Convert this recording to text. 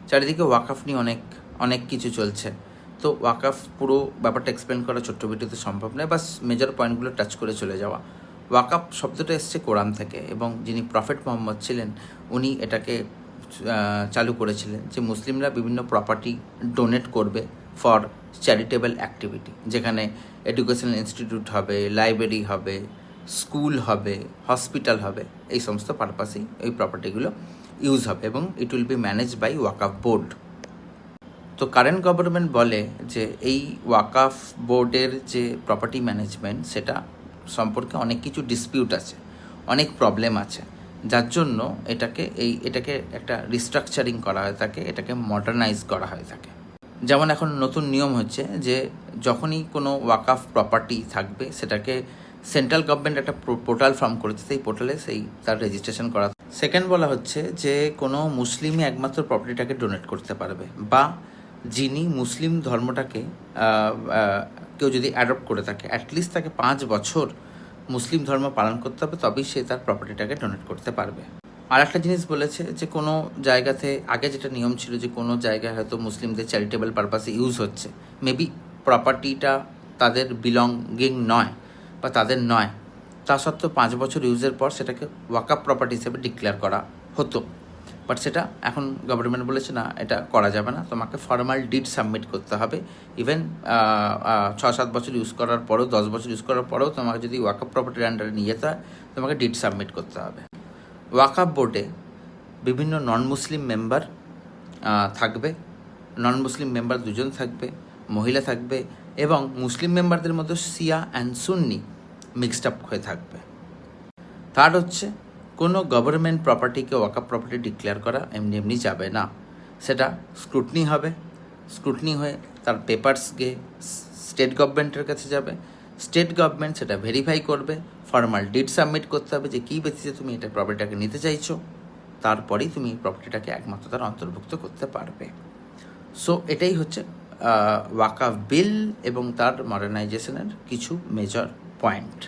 চারিদিকে ওয়াকফ নিয়ে অনেক কিছু চলছে। তো ওয়াকফ পুরো ব্যাপারটা এক্সপ্লেন করা ছোট্ট ভিডিওতে সম্ভব নয়, বাস মেজর পয়েন্টগুলো টাচ করে চলে যাওয়া। ওয়াকফ শব্দটা এসছে কোরআন থেকে, এবং যিনি প্রফেট মোহাম্মদ ছিলেন উনি এটাকে চালু করেছিলেন যে মুসলিমরা বিভিন্ন প্রপার্টি ডোনেট করবে ফর চ্যারিটেবল অ্যাক্টিভিটি, যেখানে এডুকেশনাল ইনস্টিটিউট হবে, লাইব্রেরি হবে, স্কুল হবে, হসপিটাল হবে, এই সমস্ত পারপাসেই এই প্রপার্টিগুলো ইউজ হবে, এবং it will be manage by Waqf board. তো কারেন্ট গভর্নমেন্ট বলে যে এই ওয়াকফ বোর্ডের যে প্রপার্টি ম্যানেজমেন্ট সেটা সম্পর্কে অনেক কিছু ডিসপিউট আছে, অনেক প্রবলেম আছে, যার জন্য এটাকে একটা রিস্ট্রাকচারিং করা হয়ে থাকে, এটাকে মডার্নাইজ করা হয়ে থাকে। যেমন এখন নতুন নিয়ম হচ্ছে যে যখনই কোনো ওয়াকফ প্রপার্টি থাকবে সেটাকে সেন্ট্রাল গভর্নমেন্ট একটা পোর্টাল ফর্ম করেছে, সেই পোর্টালে তার রেজিস্ট্রেশন করা। সেকেন্ড বলা হচ্ছে যে কোনো মুসলিমই একমাত্র প্রপার্টিটাকে ডোনেট করতে পারবে, বা যিনি মুসলিম ধর্মটাকে কেউ যদি অ্যাডপ্ট করে থাকে অ্যাটলিস্ট তাকে 5 বছর মুসলিম ধর্ম পালন করতে হবে, তবেই সে তার প্রপার্টিটাকে ডোনেট করতে পারবে। আর একটা জিনিস বলেছে যে কোনো জায়গাতে আগে যেটা নিয়ম ছিল যে কোনো জায়গায় হয়তো মুসলিমদের চ্যারিটেবল পারপাসে ইউজ হচ্ছে, মেবি প্রপার্টিটা তাদের বিলঙ্গিং নয় বা তাদের নয়, তা সত্ত্বেও 5 বছর ইউজের পর সেটাকে ওয়াকফ প্রপার্টি হিসেবে ডিক্লেয়ার করা হতো। বাট সেটা এখন গভর্নমেন্ট বলেছে না, এটা করা যাবে না, তোমাকে ফর্মাল ডিড সাবমিট করতে হবে। ইভেন 6-7 বছর ইউজ করার পরেও, 10 বছর ইউজ করার পরেও তোমাকে যদি ওয়াকফ প্রপার্টির আন্ডারে নিয়ে যেতে হয় তোমাকে ডিড সাবমিট করতে হবে। ওয়াকফ বোর্ডে বিভিন্ন নন মুসলিম মেম্বার থাকবে, নন মুসলিম মেম্বার 2 জন থাকবে, মহিলা থাকবে, এবং মুসলিম মেম্বারদের মধ্যে শিয়া অ্যান্ড সুন্নি মিক্সড আপ হয়ে থাকবে। থার্ড হচ্ছে কোনো গভর্নমেন্ট প্রপার্টিকে ওয়াকফ প্রপার্টি ডিক্লেয়ার করা এমনি যাবে না, সেটা স্ক্রুটনি হবে, স্ক্রুটনি হয়ে তার পেপারস গিয়ে স্টেট গভর্নমেন্টের কাছে যাবে, স্টেট গভর্নমেন্ট সেটা ভেরিফাই করবে, ফর্মাল ডিড সাবমিট করতে হবে যে কী বেসিসে তুমি এটা প্রপার্টিটাকে নিতে চাইছো, তারপরেই তুমি প্রপার্টিটাকে একমাত্র তার অন্তর্ভুক্ত করতে পারবে। সো এটাই হচ্ছে ওয়াকফ বিল এবং তার মডার্নাইজেশনের কিছু মেজর পয়েন্ট।